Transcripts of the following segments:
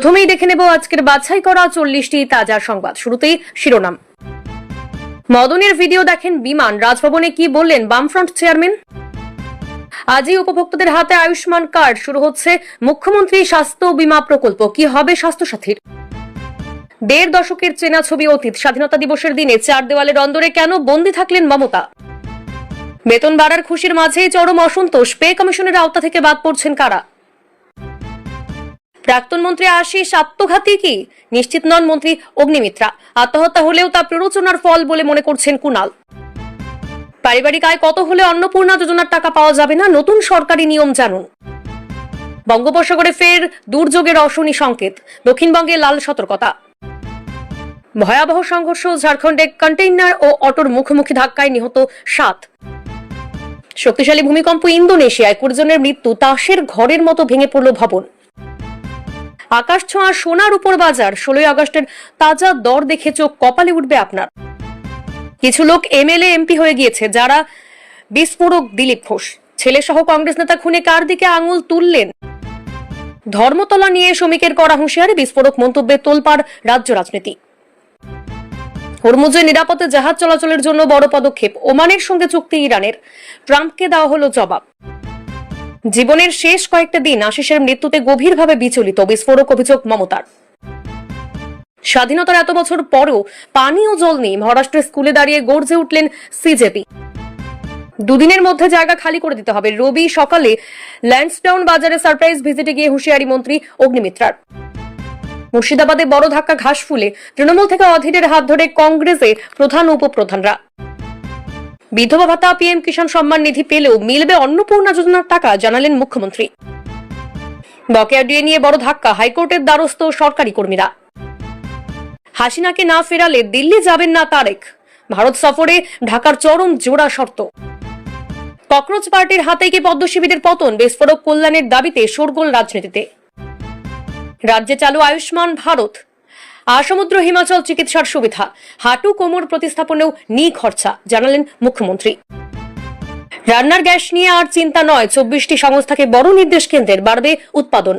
প্রথমেই দেখে নেব আজকের বাছাই করা 40টি তাজা সংবাদ। শুরুতেই শিরোনাম। মদনের ভিডিও দেখেন বিমান, রাজভবনে কি বললেন বামফ্রন্ট চেয়ারম্যান? আজই উপভোক্তাদের হাতে আয়ুষ্মান কার্ড, শুরু হচ্ছে মুখ্যমন্ত্রী স্বাস্থ্য বীমা প্রকল্প। কি হবে স্বাস্থ্যসাথীর? 1.5 দশকের চেনা ছবি অতীত। স্বাধীনতা দিবসের দিনে 4 দেওয়ালের অন্দরে কেন বন্দী থাকলেন মমতা? বেতন বাড়ার খুশির মাঝেই চরম অসন্তোষ, পে কমিশনের আওতা থেকে বাদ পড়ছেন কারা? প্রাক্তন মন্ত্রী আশিস আত্মঘাতী কি? নিশ্চিত নন মন্ত্রী অগ্নিমিত্রা। আত্মহত্যা হলেও তা প্ররোচনার ফল বলে মনে করছেন কুণাল। পারিবারিক আয় কত হলে অন্নপূর্ণা যোজনার টাকা পাওয়া যাবে না, নতুন সরকারি নিয়ম জানুন। বঙ্গোপসাগরে ফের দুর্যোগের অশনি সংকেত, দক্ষিণবঙ্গে লাল সতর্কতা। ভয়াবহ সংঘর্ষ, ঝাড়খণ্ডে কন্টেইনার ও অটোর মুখোমুখি ধাক্কায় নিহত 7। শক্তিশালী ভূমিকম্প ইন্দোনেশিয়ায়, 20 জনের মৃত্যু, তাসের ঘরের মতো ভেঙে পড়ল ভবন। আকাশ ছোঁয়া সোনার উপর বাজার, 16 আগস্টের তাজা দর দেখে চোখ কপালে উঠবে আপনার। কিছু লোক এমএলএ এমপি হয়ে গিয়েছে, যারা বিস্ফোরক দিলীপ ঘোষ। ছেলে সহ কংগ্রেস নেতা খুনে কার দিকে আঙুল তুললেন? ধর্মতলা নিয়ে শ্রমিকের করা হুঁশিয়ারি, বিস্ফোরক মন্তব্যে তোলপাড় রাজ্য রাজনীতি। হরমুজে নিরাপদে জাহাজ চলাচলের জন্য বড় পদক্ষেপ, ওমানের সঙ্গে চুক্তি ইরানের, ট্রাম্পকে দেওয়া হলো জবাব। জীবনের শেষ কয়েকটা দিন আশিসের মৃত্যুতে গভীরভাবে বিচলিত, বিস্ফোরক অভিযোগ মমতার। স্বাধীনতার এত বছর পরেও পানি ও জল নেই, মহারাষ্ট্রের স্কুলে দাঁড়িয়ে গর্জে উঠলেন সিজেপি। দুদিনের মধ্যে জায়গা খালি করে দিতে হবে। রবি সকালে ল্যান্সডাউন বাজারে সারপ্রাইজ ভিজিটে গিয়ে হুঁশিয়ারি মন্ত্রী অগ্নিমিত্রার। মুর্শিদাবাদে বড় ধাক্কা ঘাসফুলে, তৃণমূল থেকে অধীরের হাত ধরে কংগ্রেসে প্রধান উপপ্রধানরা। বিধবা ভাতা, পিএম কিষাণ সম্মান নিধি পেলেও মিলবে অন্নপূর্ণা যোজনার টাকা, জানালেন মুখ্যমন্ত্রী। বকেয়া ডিএ নিয়ে বড় ধাক্কা, হাইকোর্টের দ্বারস্থ সরকারি কর্মীরা। হাসিনাকে না ফেরালে দিল্লি যাবেন না তারেক, ভারত সফরে ঢাকার চরম জোড়া শর্ত। ককরোচ পার্টির হাতে কি পদ্ম শিবিরের পতন, বিস্ফোরক কল্যাণের দাবিতে শোরগোল রাজনীতিতে। রাজ্যে চালু আয়ুষ্মান ভারত, আসমুদ্র হিমাচল চিকিৎসার সুবিধা, হাঁটু কোমর প্রতিস্থাপনেও নি খরচা, জানালেন মুখ্যমন্ত্রী। রান্নার গ্যাস নিয়ে আর চিন্তা নয়, 24টি সংস্থাকে বড় নির্দেশ কেন্দ্রের, বাড়বে উৎপাদন।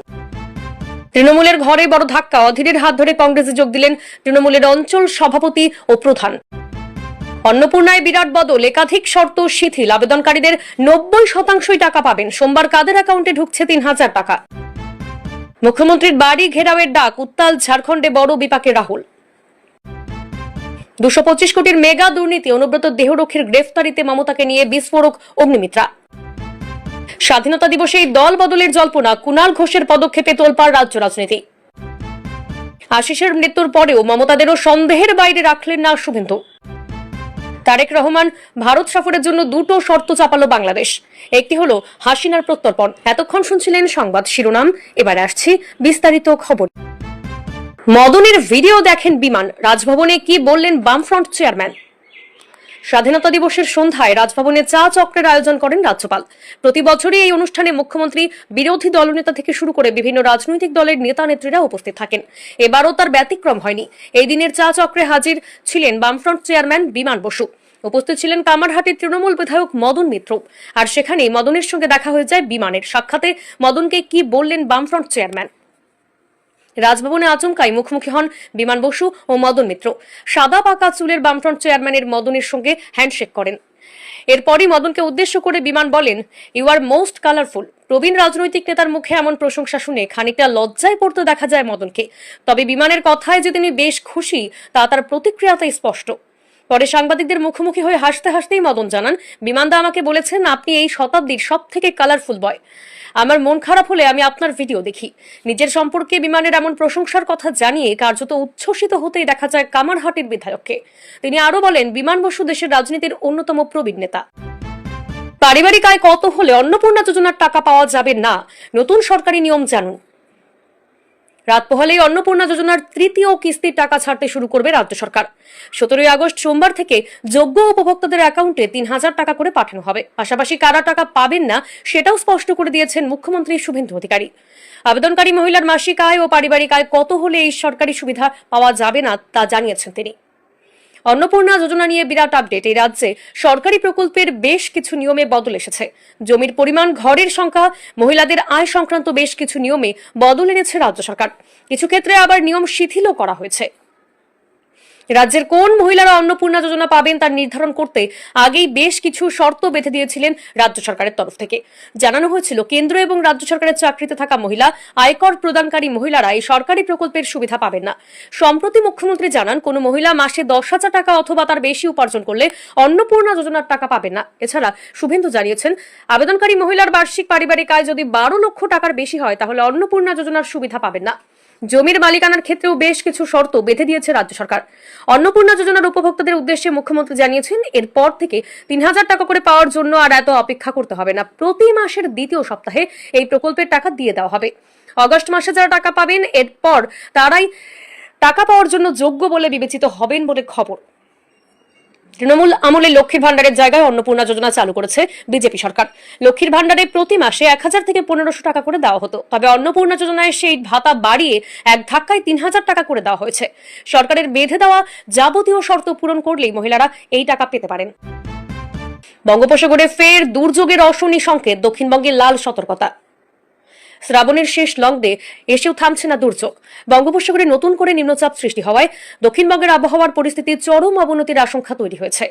তৃণমূলের ঘরে বড় ধাক্কা, অধীরের হাত ধরে কংগ্রেসে যোগ দিলেন তৃণমূলের অঞ্চল সভাপতি ও প্রধান। অন্নপূর্ণায় বিরাট বদল, একাধিক শর্ত শিথিল, আবেদনকারীদের 90% টাকা পাবেন। সোমবার কাদের অ্যাকাউন্টে ঢুকছে 3000 টাকা। মুখ্যমন্ত্রীর বাড়ি ঘেরাওয়ের ডাক, উত্তাল ঝাড়খণ্ডে বড় বিপাকে রাহুল। 225 কোটির মেগা দুর্নীতি, অনুব্রত দেহরক্ষীর গ্রেফতারিতে মমতাকে নিয়ে বিস্ফোরক অগ্নিমিত্রা। স্বাধীনতা দিবসেই দল বদলের জল্পনা, কুণাল ঘোষের পদক্ষেপে তোলপাড় রাজ্য রাজনীতি। আশিসের মৃত্যুর পরেও মমতাদেরও সন্দেহের বাইরে রাখলেন না শুভেন্দু। তারেক রহমান ভারত সফরের জন্য 2টো শর্ত চাপালো বাংলাদেশ। একটি হলো হাসিনার প্রত্যর্পণ। এতক্ষণ শুনছিলেন সংবাদ শিরোনাম, এবার আসছি বিস্তারিত খবর। মদনের ভিডিও দেখেন বিমান, রাজভবনে কি বললেন বামফ্রন্ট চেয়ারম্যান? স্বাধীনতা দিবসের সন্ধ্যায় রাজভবনে চা চক্রের আয়োজন করেন রাজ্যপাল। প্রতি বছরই এই অনুষ্ঠানে মুখ্যমন্ত্রী, বিরোধী দলনেতা থেকে শুরু করে বিভিন্ন রাজনৈতিক দলের নেতা নেত্রীরা উপস্থিত থাকেন। এবারও তার ব্যতিক্রম হয়নি। এই দিনের চা চক্রে হাজির ছিলেন বামফ্রন্ট চেয়ারম্যান বিমান বসু। উপস্থিত ছিলেন কামারহাটির তৃণমূল বিধায়ক মদন মিত্র। আর সেখানেই মদনের সঙ্গে দেখা হয়ে যায় বিমানের। সাক্ষাতে মদনকে কি বললেন বামফ্রন্ট চেয়ারম্যান? রাজভবনে আচমকাই মুখোমুখি হন বিমান বসু ও মদন মিত্র। সাদা পাকা চুলের বামফ্রন্ট চেয়ারম্যানের মদনের সঙ্গে হ্যান্ডশেক করেন। এরপরই মদনকে উদ্দেশ্য করে বিমান বলেন, ইউ আর মোস্ট কালারফুল। প্রবীণ রাজনৈতিক নেতার মুখে এমন প্রশংসা শুনে খানিকটা লজ্জায় পড়তে দেখা যায় মদনকে। তবে বিমানের কথায় যে তিনি বেশ খুশি, তা তার প্রতিক্রিয়াতেই স্পষ্ট। পরে সাংবাদিকদের মুখোমুখি হয়ে হাসতে হাসতেই মদন জানান, বিমানদা আমাকে বলেছেন আপনি এই শতাব্দীর সব থেকে কালারফুল বয়। আমার মন খারাপ হলে আমি আপনার ভিডিও দেখি। নিজের সম্পর্কে বিমানের এমন প্রশংসার কথা জানিয়ে কার্যত উচ্ছ্বসিত হতেই দেখা যায় কামারহাটির বিধায়ককে। তিনি আরো বলেন, বিমান বসু দেশের রাজনীতির অন্যতম প্রবীণ নেতা। পারিবারিক আয় কত হলে অন্নপূর্ণা যোজনার টাকা পাওয়া যাবে না, নতুন সরকারি নিয়ম জানুন। রাত পোহালেই অন্নপূর্ণা যোজনার 3য় কিস্তির টাকা ছাড়তে শুরু করবে রাজ্য সরকার। 17 আগস্ট সোমবার থেকে যোগ্য উপভোক্তাদের অ্যাকাউন্টে 3000 টাকা করে পাঠানো হবে। পাশাপাশি কারা টাকা পাবেন না সেটাও স্পষ্ট করে দিয়েছেন মুখ্যমন্ত্রী শুভেন্দু অধিকারী। আবেদনকারী মহিলার মাসিক আয় ও পারিবারিক আয় কত হলে এই সরকারি সুবিধা পাওয়া যাবে না তা জানিয়েছেন তিনি। অন্নপূর্ণা যোজনা নিয়ে বিরাট আপডেট। এই রাজ্যে সরকারি প্রকল্পের বেশ কিছু নিয়মে বদল এসেছে। জমির পরিমাণ, ঘরের সংখ্যা, মহিলাদের আয় সংক্রান্ত বেশ কিছু নিয়মে বদল এনেছে রাজ্য সরকার। কিছু ক্ষেত্রে আবার নিয়ম শিথিলও করা হয়েছে। রাজ্যের কোন মহিলারা অন্নপূর্ণা যোজনা পাবেন তার নির্ধারণ করতে আগেই বেশ কিছু শর্ত বেঁধে দিয়েছিলেন রাজ্য সরকারের তরফ থেকে। জানানো হয়েছিল, কেন্দ্র এবং রাজ্য সরকারের চাকরিতে থাকা মহিলা, আয়কর প্রদানকারী মহিলারা এই সরকারি প্রকল্পের সুবিধা পাবেন না। সম্প্রতি মুখ্যমন্ত্রী জানান, কোন মহিলা মাসে 10,000 টাকা অথবা তার বেশি উপার্জন করলে অন্নপূর্ণা যোজনার টাকা পাবেন না। এছাড়া শুভেন্দু জানিয়েছেন, আবেদনকারী মহিলার বার্ষিক পারিবারিক আয় যদি 12 লক্ষ টাকার বেশি হয় তাহলে অন্নপূর্ণা যোজনার সুবিধা পাবেন না। জমির মালিকানার ক্ষেত্রেও বেশ কিছু শর্ত বেঁধে দিয়েছে রাজ্য সরকার। অন্নপূর্ণা যোজনার উপভোক্তাদের উদ্দেশ্যে মুখ্যমন্ত্রী জানিয়েছেন, এরপর থেকে 3,000 টাকা করে পাওয়ার জন্য আর এত অপেক্ষা করতে হবে না। প্রতি মাসের দ্বিতীয় সপ্তাহে এই প্রকল্পের টাকা দিয়ে দেওয়া হবে। অগস্ট মাসে যারা টাকা পাবেন, এরপর তারাই টাকা পাওয়ার জন্য যোগ্য বলে বিবেচিত হবেন বলে খবর। তৃণমূল আমলে লক্ষ্মীর ভান্ডারের জায়গায় অন্নপূর্ণা যোজনা চালু করেছে বিজেপি সরকার। লক্ষ্মীর ভান্ডারে প্রতি মাসে 1,000 থেকে 1,500 টাকা করে দেওয়া হতো। তবে অন্নপূর্ণা যোজনায় সেই ভাতা বাড়িয়ে এক ধাক্কায় 3,000 টাকা করে দেওয়া হয়েছে। সরকারের বেঁধে দেওয়া যাবতীয় শর্ত পূরণ করলেই মহিলারা এই টাকা পেতে পারেন। বঙ্গোপসাগরে ফের দুর্যোগের অশনি সংকেত, দক্ষিণবঙ্গে লাল সতর্কতা। শ্রাবণের শেষ লগ্নে এসেও থামছে না দুর্যোগ। বঙ্গোপসাগরে নতুন করে নিম্নচাপ সৃষ্টি হওয়ায় দক্ষিণবঙ্গের আবহাওয়ার পরিস্থিতি চরম অবনতির আশঙ্কা তৈরি হয়েছে।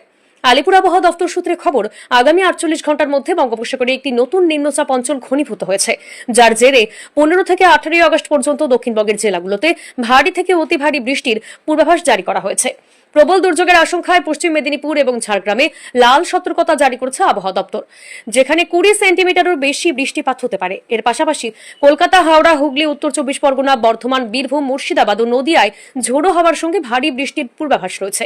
আলিপুর আবহাওয়া দপ্তর সূত্রে খবর, আগামী 48 ঘন্টার মধ্যে বঙ্গোপসাগরে একটি নতুন নিম্নচাপ অঞ্চল ঘনীভূত হয়েছে, যার জেরে 15 থেকে 18 আগস্ট পর্যন্ত দক্ষিণবঙ্গের জেলাগুলোতে ভারী থেকে অতি ভারী বৃষ্টির পূর্বাভাস জারি করা হয়েছে। প্রবল দুর্যোগের আশঙ্কায় পশ্চিম মেদিনীপুর এবং ঝাড়গ্রামে লাল সতর্কতা জারি করেছে আবহাওয়া দপ্তর, যেখানে 20 সেন্টিমিটারের বেশি বৃষ্টিপাত হতে পারে। এর পাশাপাশি কলকাতা, হাওড়া, হুগলি, উত্তর 24 পরগনা, বর্ধমান, বীরভূম, মুর্শিদাবাদ ও নদিয়ায় ঝোড়ো হাওয়ার সঙ্গে ভারী বৃষ্টির পূর্বাভাস রয়েছে।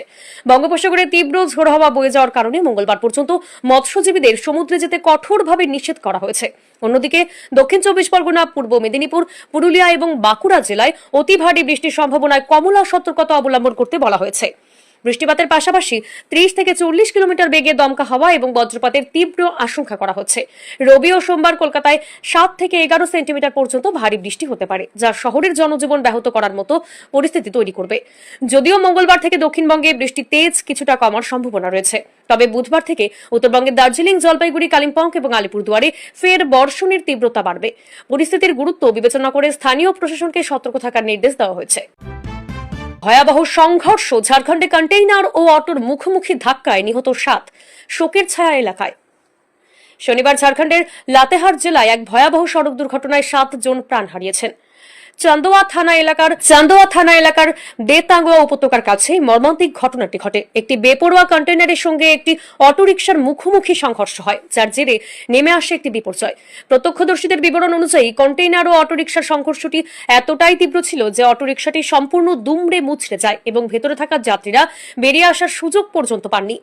বঙ্গোপসাগরে তীব্র ঝোড়ো হাওয়া বয়ে যাওয়ার কারণে মঙ্গলবার পর্যন্ত মৎস্যজীবীদের সমুদ্রে যেতে কঠোরভাবে নিষেধ করা হয়েছে। অন্যদিকে দক্ষিণ 24 পরগনা, পূর্ব মেদিনীপুর, পুরুলিয়া এবং বাঁকুড়া জেলায় অতি ভারী বৃষ্টির সম্ভাবনায় কমলা সতর্কতা অবলম্বন করতে বলা হয়েছে। বৃষ্টিপাতের পাশাপাশি 30 থেকে 40 কিলোমিটার বেগে দমকা হাওয়া এবং বজ্রপাতের তীব্র আশঙ্কা করা হচ্ছে। রবি ও সোমবার কলকাতায় 7 থেকে 11 সেন্টিমিটার পর্যন্ত ভারী বৃষ্টি হতে পারে, যা শহরের জনজীবন ব্যাহত করার মতো পরিস্থিতি তৈরি করবে। যদিও মঙ্গলবার থেকে দক্ষিণবঙ্গে বৃষ্টির তেজ কিছুটা কমার সম্ভাবনা রয়েছে, তবে বুধবার থেকে উত্তরবঙ্গের দার্জিলিং, জলপাইগুড়ি, কালিম্পং এবং আলিপুরদুয়ারে ফের বর্ষণের তীব্রতা বাড়বে। পরিস্থিতির গুরুত্ব বিবেচনা করে স্থানীয় প্রশাসনকে সতর্ক থাকার নির্দেশ দেওয়া হয়েছে। ভয়াবহ সংঘর্ষ, ঝাড়খণ্ডে কন্টেইনার ও অটোর মুখোমুখি ধাক্কায় নিহত 7, শোকের ছায়া এলাকায়। শনিবার ঝাড়খণ্ডের লাতেহার জেলায় এক ভয়াবহ সড়ক দুর্ঘটনায় 7 জন প্রাণ হারিয়েছেন। চান্দোয়া থানা এলাকার দেতাঙ্গুয়া উপত্যকার কাছে মর্মান্তিক ঘটনাটি ঘটে। একটি বেপরোয়া কন্টেইনারের সঙ্গে একটি অটোরিকশার মুখোমুখি সংঘর্ষ হয়, যার জেরে নেমে আসে একটি বিপর্যয়। প্রত্যক্ষদর্শীদের বিবরণ অনুযায়ী কন্টেইনার ও অটোরিকশার সংঘর্ষটি এতটাই তীব্র ছিল যে অটোরিকশাটি সম্পূর্ণ দুমড়ে মুচড়ে যায় এবং ভেতরে থাকা যাত্রীরা বেরিয়ে আসার সুযোগ পর্যন্ত পাননি।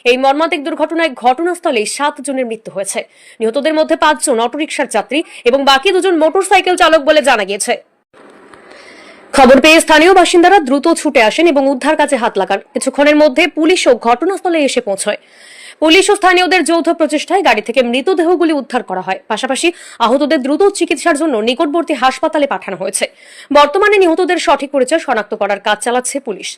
এই মর্মান্তিক দুর্ঘটনায় ঘটনাস্থলে 7 জনের মৃত্যু হয়েছে। নিহতদের মধ্যে 5 জন অটোরিকশার যাত্রী এবং বাকি 2 জন মোটরসাইকেল চালক বলে জানা গিয়েছে। খবর পেয়ে স্থানীয় বাসিন্দারা দ্রুত ছুটে আসেন এবং উদ্ধার কাজে হাত লাগান। কিছুক্ষণের মধ্যে পুলিশও ঘটনাস্থলে এসে পৌঁছয়। পুলিশ ও স্থানীয়দের যৌথ প্রচেষ্টায় গাড়ি থেকে মৃতদেহগুলি উদ্ধার করা হয়। পাশাপাশি আহতদের দ্রুত চিকিৎসার জন্য নিকটবর্তী হাসপাতালে পাঠানো হয়েছে। বর্তমানে নিহতদের সঠিক পরিচয় শনাক্ত করার কাজ চালাচ্ছে পুলিশ।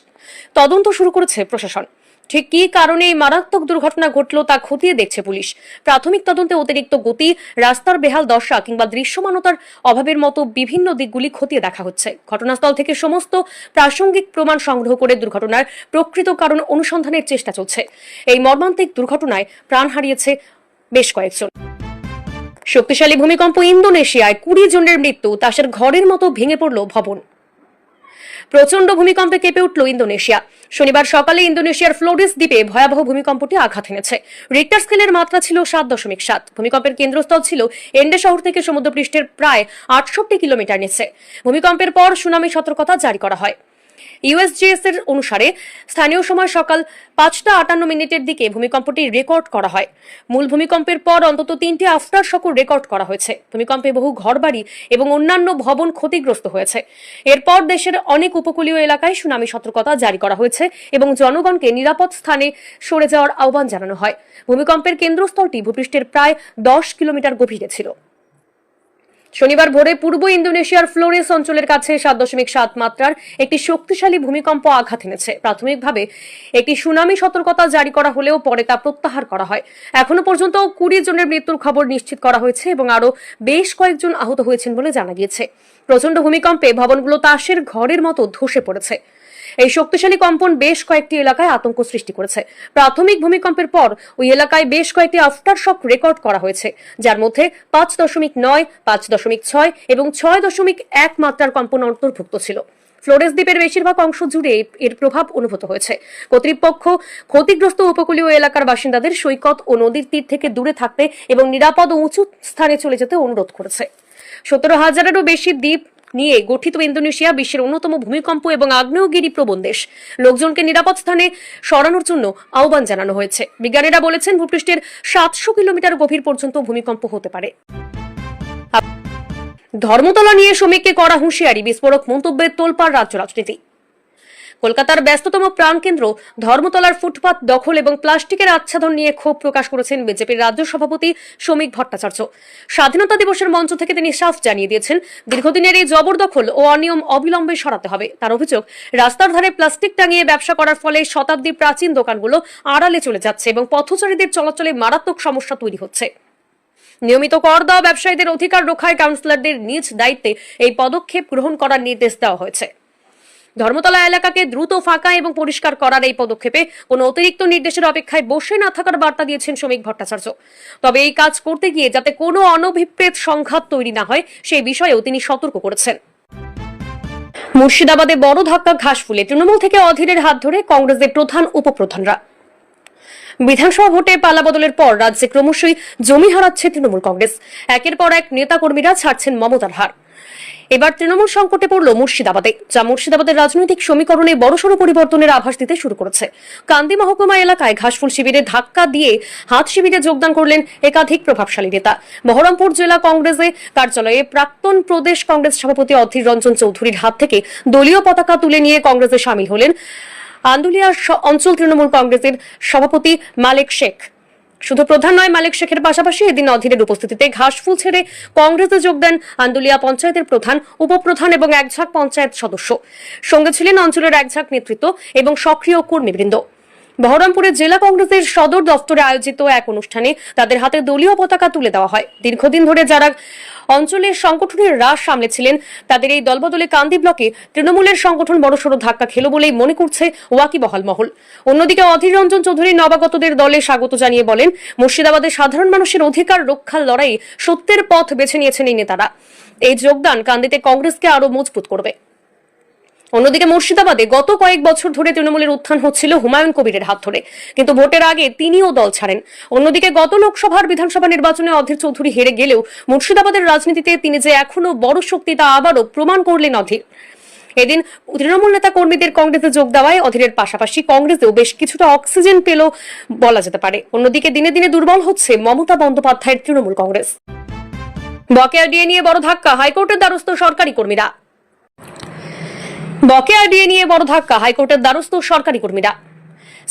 তদন্ত শুরু করেছে প্রশাসন। ঠিক কী কারণে এই মারাত্মক দুর্ঘটনা ঘটল তা খতিয়ে দেখছে পুলিশ। প্রাথমিক তদন্তে অতিরিক্ত গতি, রাস্তার বেহাল দশা কিংবা দৃশ্যমানতার অভাবের মতো বিভিন্ন দিকগুলি খতিয়ে দেখা হচ্ছে। ঘটনাস্থল থেকে সমস্ত প্রাসঙ্গিক প্রমাণ সংগ্রহ করে দুর্ঘটনার প্রকৃত কারণ অনুসন্ধানের চেষ্টা চলছে। এই মর্মান্তিক দুর্ঘটনায় প্রাণ হারিয়েছে বেশ কয়েকজন। শক্তিশালী ভূমিকম্প, ইন্দোনেশিয়ায় 20 জনের মৃত্যু, তাসের ঘরের মতো ভেঙে পড়ল ভবন। প্রচন্ড ভূমিকম্পে কেঁপে উঠল ইন্দোনেশিয়া। শনিবার সকালে ইন্দোনেশিয়ার ফ্লোরিস দ্বীপে ভয়াবহ ভূমিকম্পটি আঘাত এনেছে। রিক্টার স্কেলের মাত্রা ছিল 7.7। ভূমিকম্পের কেন্দ্রস্থল ছিল এন্ডে শহর থেকে সমুদ্রপৃষ্ঠের প্রায় 68 কিলোমিটার নিচে। ভূমিকম্পের পর সুনামি সতর্কতা জারি করা হয়। ইউএসজিএস এর অনুসারে স্থানীয় সময় সকাল 5:58 দিকে ভূমিকম্পটি রেকর্ড করা হয়। মূল ভূমিকম্পের পর অন্তত 3টি আফটার শকও রেকর্ড করা হয়েছে। ভূমিকম্পে বহু ঘরবাড়ি এবং অন্যান্য ভবন ক্ষতিগ্রস্ত হয়েছে। এরপর দেশের অনেক উপকূলীয় এলাকায় সুনামি সতর্কতা জারি করা হয়েছে এবং জনগণকে নিরাপদ স্থানে সরে যাওয়ার আহ্বান জানানো হয়। ভূমিকম্পের কেন্দ্রস্থলটি ভূপৃষ্ঠের প্রায় 10 কিলোমিটার গভীরে ছিল। শনিবার ভোরে পূর্ব ইন্দোনেশিয়ার ফ্লোরেস অঞ্চলের কাছে 7.7 মাত্রার একটি শক্তিশালী ভূমিকম্প আঘাত এনেছে। প্রাথমিকভাবে একটি সুনামি সতর্কতা জারি করা হলেও পরে তা প্রত্যাহার করা হয়। এখনো পর্যন্ত 20 জনের মৃত্যুর খবর নিশ্চিত করা হয়েছে এবং আরও বেশ কয়েকজন আহত হয়েছেন বলে জানা গিয়েছে। প্রচণ্ড ভূমিকম্পে ভবনগুলো তাসের ঘরের মতো ধসে পড়েছে। এই শক্তিশালী কম্পন বেশ কয়েকটি এলাকায় আতঙ্ক সৃষ্টি করেছে। প্রাথমিক ভূমিকম্পের পর ওই এলাকায় বেশ কয়েকটি আফটার শক রেকর্ড করা হয়েছে, যার মধ্যে 5.9, 5.6 এবং 6.1 মাত্রার কম্পন অন্তর্ভুক্ত ছিল। ফ্লোরেস দ্বীপের বেশিরভাগ অংশ জুড়ে এর প্রভাব অনুভূত হয়েছে। কর্তৃপক্ষ ক্ষতিগ্রস্ত উপকূলীয় এলাকার বাসিন্দাদের সৈকত ও নদীর তীর থেকে দূরে থাকতে এবং নিরাপদ ও উঁচু স্থানে চলে যেতে অনুরোধ করেছে। 17,000-এরও বেশি দ্বীপ নিয়ে গঠিত ইন্দোনেশিয়া বিশ্বের অন্যতম ভূমিকম্প এবং আগ্নেয়গিরি প্রবণ দেশ। লোকজনকে নিরাপদ স্থানে সরানোর জন্য আহ্বান জানানো হয়েছে। বিজ্ঞানীরা বলেছেন, ভূপৃষ্ঠের 700 কিলোমিটার গভীর পর্যন্ত ভূমিকম্প হতে পারে। ধর্মতলা নিয়ে শ্রমিককে করা হুঁশিয়ারি, বিস্ফোরক মন্তব্যের তোলপাড় রাজ্য রাজনীতি। কলকাতার ব্যস্ততম প্রাণকেন্দ্র ধর্মতলার ফুটপাত দখল এবং প্লাস্টিকের আচ্ছাদন নিয়ে ক্ষোভ প্রকাশ করেছেন বিজেপির রাজ্য সভাপতি শ্রমিক ভট্টাচার্য। স্বাধীনতা দিবসের মঞ্চ থেকে তিনি সাফ জানিয়ে দিয়েছেন, দীর্ঘদিনের এই জবরদখল ও অনিয়ম অবিলম্বে সরাতে হবে। তার অভিযোগ, রাস্তার ধারে প্লাস্টিক টাঙিয়ে ব্যবসা করার ফলে শতাব্দী প্রাচীন দোকানগুলো আড়ালে চলে যাচ্ছে এবং পথচারীদের চলাচলে মারাত্মক সমস্যা তৈরি হচ্ছে। নিয়মিত কর দেওয়া ব্যবসায়ীদের অধিকার রক্ষায় কাউন্সিলরদের নিজ দায়িত্বে এই পদক্ষেপ গ্রহণ করার নির্দেশ দেওয়া হয়েছে। ধর্মতলা এলাকাকে দ্রুত ফাঁকা এবং পরিষ্কার করার এই পদক্ষেপে কোনো অতিরিক্ত নির্দেশের অপেক্ষায় বসে না থাকার বার্তা দিয়েছেন শ্রমিক ভট্টাচার্য। তবে এই কাজ করতে গিয়ে যাতে কোনো অনভিপ্রেত সংঘাত তৈরি না হয় সেই বিষয়েও তিনি সতর্ক করেছেন। মুর্শিদাবাদে বড় ধাক্কা ঘাসফুলে, তৃণমূল থেকে অধীরের হাত ধরে কংগ্রেসের প্রধান উপপ্রধানরা। বিধানসভা ভোটে পালাবদলের পর রাজ্যে ক্রমশই জমি হারাচ্ছে তৃণমূল কংগ্রেস। একের পর এক নেতাকর্মীরা ছাড়ছেন মমতার হার। এবার তৃণমূল সংকটে পড়ল মুর্শিদাবাদে, যা মুর্শিদাবাদের রাজনৈতিক সমীকরণে বড়সড় পরিবর্তনের আভাস দিতে শুরু করেছে। কান্দি মহকুমা এলাকায় ঘাসফুল শিবিরে ধাক্কা দিয়ে হাত শিবিরে যোগদান করলেন একাধিক প্রভাবশালী নেতা। বহরমপুর জেলা কংগ্রেসের কার্যালয়ে প্রাক্তন প্রদেশ কংগ্রেস সভাপতি অধীর রঞ্জন চৌধুরীর হাত থেকে দলীয় পতাকা তুলে নিয়ে কংগ্রেসে সামিল হলেন আন্দুলিয়া অঞ্চল তৃণমূল কংগ্রেসের সভাপতি মালেক শেখ। শুধু প্রধান নয়, মালেক শেখের পাশাপাশি এদিন অধীরের উপস্থিতিতে ঘাসফুল ছেড়ে কংগ্রেসে যোগ দেন আন্দুলিয়া পঞ্চায়েতের প্রধান, উপপ্রধান এবং একঝাঁক পঞ্চায়েত সদস্য। সঙ্গে ছিলেন অঞ্চলের একঝাঁক নেতৃত্ব এবং সক্রিয় কর্মীবৃন্দ। বহরমপুরের জেলা কংগ্রেসের সদর দফতরে আয়োজিত এক অনুষ্ঠানে তাদের হাতে দলীয় পতাকা তুলে দেওয়া হয়। দীর্ঘদিন ধরে যারা অঞ্চলের সংগঠনের রাশ সামলেছিলেন, তাদের এই দলবদলে কান্দি ব্লকে তৃণমূলের সংগঠন বড়সড় ধাক্কা খেল বলেই মনে করছে ওয়াকিবহাল মহল। অন্যদিকে অধীর রঞ্জন চৌধুরী নবাগতদের দলে স্বাগত জানিয়ে বলেন, মুর্শিদাবাদের সাধারণ মানুষের অধিকার রক্ষার লড়াই সত্যের পথ বেছে নিয়েছেন এই নেতারা। এই যোগদান কান্দিতে কংগ্রেসকে আরো মজবুত করবে। অন্যদিকে মুর্শিদাবাদে গত কয়েক বছর ধরে তৃণমূলের উত্থান হচ্ছিল হুমায়ুন কবিরের হাত ধরে, কিন্তু ভোটের আগে তিনিও দল ছাড়েন। অন্যদিকে গত লোকসভার বিধানসভা নির্বাচনে অধীর চৌধুরী হেরে গেলেও মুর্শিদাবাদের রাজনীতিতে তিনি যে এখনো বড় শক্তি তা আবারও প্রমাণ করলেন অধীর। এদিন তৃণমূল নেতা কর্মীদের কংগ্রেসে যোগ দেওয়ায় অধীরের পাশাপাশি কংগ্রেসেও বেশ কিছুটা অক্সিজেন পেল বলা যেতে পারে। অন্যদিকে দিনে দিনে দুর্বল হচ্ছে মমতা বন্দ্যোপাধ্যায়ের তৃণমূল কংগ্রেস। বকেয়া ডিএ নিয়ে বড় ধাক্কা, হাইকোর্টের দ্বারস্থ সরকারি কর্মীরা। বকেয়া ডিএ নিয়ে বড় ধাক্কা, হাইকোর্টের দ্বারস্থ সরকারি কর্মীরা।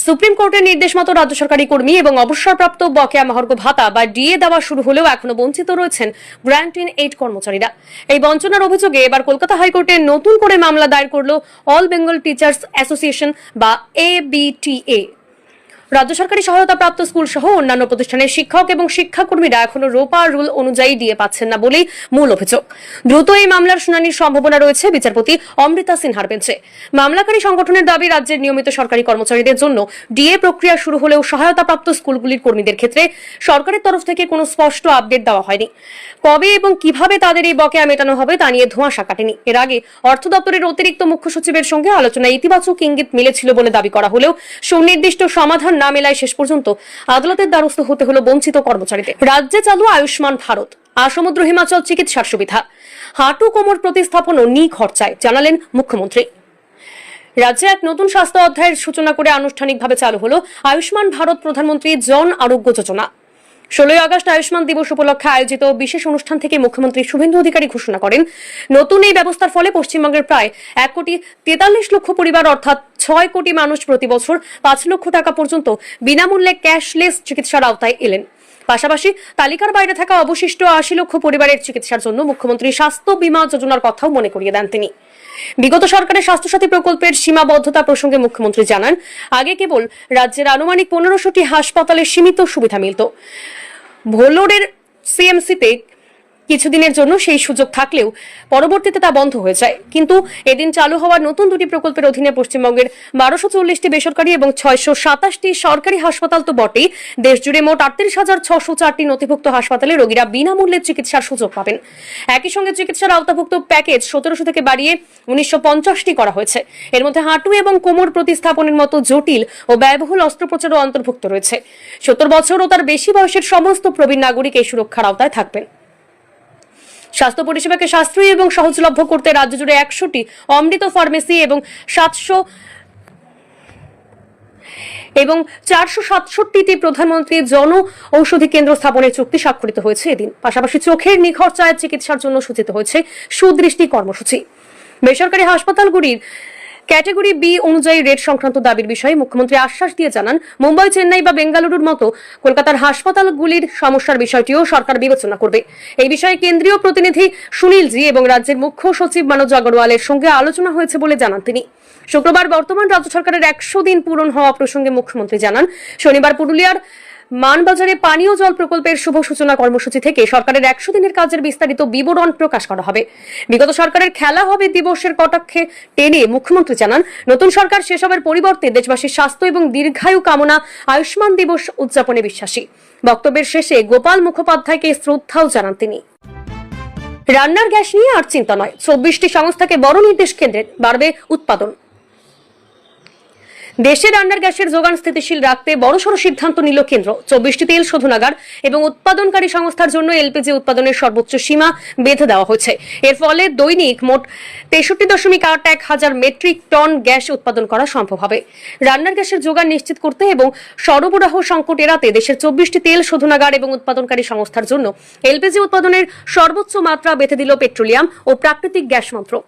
সুপ্রিম কোর্টের নির্দেশ মতো রাজ্য সরকারি কর্মী এবং অবসরপ্রাপ্ত বকেয়া মহার্ঘ ভাতা বা ডিএ দেওয়া শুরু হলেও এখনো বঞ্চিত রয়েছেন গ্র্যান্ট ইন এইড কর্মচারীরা। এই বঞ্চনার অভিযোগে এবার কলকাতা হাইকোর্টে নতুন করে মামলা দায়ের করল অল বেঙ্গল টিচার্স অ্যাসোসিয়েশন বা ABTA। রাজ্য সরকারি সহায়তাপ্রাপ্ত স্কুল সহ অন্যান্য প্রতিষ্ঠানের শিক্ষক এবং শিক্ষাকর্মীরা এখনো রোপা রুল অনুযায়ী ডিএ পাচ্ছেন না বলেই মূল অভিযোগ। দ্রুত এই মামলার শুনানির সম্ভাবনা রয়েছে বিচারপতি অমৃতা সিনহার বেঞ্চে। মামলাকারী সংগঠনের দাবি, রাজ্যের নিয়মিত সরকারি কর্মচারীদের জন্য ডিএ প্রক্রিয়া শুরু হলেও সহায়তাপ্রাপ্ত স্কুলগুলির কর্মীদের ক্ষেত্রে সরকারের তরফ থেকে কোনো স্পষ্ট আপডেট দেওয়া হয়নি। কবে এবং কিভাবে তাদের এই বকেয়া মেটানো হবে তা নিয়ে ধোঁয়াশা কাটেনি। এর আগে অর্থ দপ্তরের অতিরিক্ত মুখ্য সচিবের সঙ্গে আলোচনায় ইতিবাচক ইঙ্গিত মিলেছিল বলে দাবি করা হলেও সুনির্দিষ্ট সমাধান না মেলায় শেষ পর্যন্ত আদালতের দ্বারস্থ হতে হলো বঞ্চিত কর্মচারীদের। রাজ্যে চালু আয়ুষ্মান ভারত, আসমুদ্র হিমাচল চিকিৎসার সুবিধা, হাঁটু কোমর প্রতিস্থাপন ও নিখরচায়, জানালেন মুখ্যমন্ত্রী। রাজ্যে এক নতুন স্বাস্থ্য অধ্যায়ের সূচনা করে আনুষ্ঠানিকভাবে চালু হলো আয়ুষ্মান ভারত প্রধানমন্ত্রী জন আরোগ্য যোজনা। 16 আগস্ট আয়ুষ্মান দিবস উপলক্ষে আয়োজিত বিশেষ অনুষ্ঠান থেকে মুখ্যমন্ত্রী শুভেন্দু অধিকারী ঘোষণা করেন, নতুন এই ব্যবস্থার ফলে পশ্চিমবঙ্গের প্রায় 1,43,00,000 পরিবার অর্থাৎ 6 কোটি মানুষ প্রতি বছর 5 লক্ষ টাকা পর্যন্ত বিনামূল্যে ক্যাশলেস চিকিৎসার আওতায় এলেন। পাশাপাশি তালিকার বাইরে থাকা অবশিষ্ট ৮০ লক্ষ পরিবারের চিকিৎসার জন্য মুখ্যমন্ত্রী স্বাস্থ্য বীমা যোজনার কথাও মনে করিয়ে দেন তিনি। বিগত সরকারের স্বাস্থ্যসাথী প্রকল্পের সীমাবদ্ধতা প্রসঙ্গে মুখ্যমন্ত্রী জানান, আগে কেবল রাজ্যের আনুমানিক ১৫০০টি হাসপাতালে সীমিত সুবিধা মিলত। ভোলোরের সিএমসিতে কিছুদিনের জন্য সেই সুযোগ থাকলেও পরবর্তীতে তা বন্ধ হয়ে যায়। কিন্তু এদিন চালু হওয়া নতুন দুটি প্রকল্পের অধীনে পশ্চিমবঙ্গের ১২৪০টি বেসরকারি এবং ৬২৭টি সরকারি হাসপাতাল তো বটেই, দেশজুড়ে মোট ৩৮৬০৪টি নথিভুক্ত হাসপাতালে রোগীরা বিনামূল্যে চিকিৎসার সুযোগ পাবেন। একই সঙ্গে চিকিৎসার আওতাভুক্ত প্যাকেজ ১৭০০ থেকে বাড়িয়ে ১৯৫০টি করা হয়েছে। এর মধ্যে হাঁটু এবং কোমর প্রতিস্থাপনের মতো জটিল ও ব্যয়বহুল অস্ত্রোপচারও অন্তর্ভুক্ত রয়েছে। ৭০ বছর ও তার বেশি বয়সের সমস্ত প্রবীণ নাগরিক এই সুরক্ষার আওতায় থাকবেন। স্বাস্থ্য পরিষেবাকে সাশ্রয়ী এবং সহজলভ্য করতে রাজ্য জুড়ে ১০০টি অমৃত ফার্মেসি এবং ৪৬৭টি প্রধানমন্ত্রী জন ঔষধি কেন্দ্র স্থাপনের চুক্তি স্বাক্ষরিত হয়েছে এদিন। পাশাপাশি চোখের নিখরচায় চিকিৎসার জন্য সূচিত হয়েছে সুদৃষ্টি কর্মসূচি। বেসরকারি হাসপাতালগুলির ক্যাটাগরি বি অনুযায়ী রেট সংক্রান্ত দাবির বিষয়ে মুখ্যমন্ত্রী আশ্বাস দিয়ে জানান, মুম্বাই, চেন্নাই বা বেঙ্গালুরুর মতো কলকাতার হাসপাতালগুলির সমস্যার বিষয়টিও সরকার বিবেচনা করবে। এই বিষয়ে কেন্দ্রীয় প্রতিনিধি সুনীল জি এবং রাজ্যের মুখ্য সচিব মনোজ আগরওয়ালের সঙ্গে আলোচনা হয়েছে বলে জানান তিনি। শুক্রবার বর্তমান রাজ্য সরকারের ১০০ দিন পূরণ হওয়া প্রসঙ্গে মুখ্যমন্ত্রী জানান, শনিবার পুরুলিয়ার মানবাজারে পানীয় জল প্রকল্পের শুভ সূচনা কর্মসূচি থেকে সরকারের ১০০ দিনের কাজের বিস্তারিত বিবরণ প্রকাশ করা হবে। বিগত সরকারের খেলা হবে দিবসের কটাক্ষে টেনে মুখ্যমন্ত্রী জানান, নতুন সরকার সেসবের পরিবর্তে দেশবাসীর স্বাস্থ্য এবং দীর্ঘায়ু কামনা আয়ুষ্মান দিবস উদযাপনে বিশ্বাসী। বক্তব্যের শেষে গোপাল মুখোপাধ্যায়কে শ্রদ্ধাও জানান তিনি। রান্নার গ্যাস নিয়ে আর চিন্তা নয়, ২৪টি সংস্থাকে বড় নির্দেশ কেন্দ্রের, বাড়বে উৎপাদন। দেশে রান্নার গ্যাসের যোগান স্থিতিশীল রাখতে বড়সড় সিদ্ধান্ত নিল কেন্দ্র। ২৪টি তেল শোধনাগার এবং উৎপাদনকারী সংস্থার জন্য এলপিজি উৎপাদনের সর্বোচ্চ সীমা বেঁধে দেওয়া হয়েছে। এর ফলে দৈনিক মোট ৬৩.৮ হাজার মেট্রিক টন গ্যাস উৎপাদন করা সম্ভব হবে। রান্নার গ্যাসের যোগান নিশ্চিত করতে এবং সরবরাহ সংকট এড়াতে দেশের ২৪টি তেল শোধনাগার এবং উৎপাদনকারী সংস্থার জন্য এলপিজি উৎপাদনের সর্বোচ্চ মাত্রা বেঁধে দিল পেট্রোলিয়াম ও প্রাকৃতিক গ্যাস মন্ত্রক।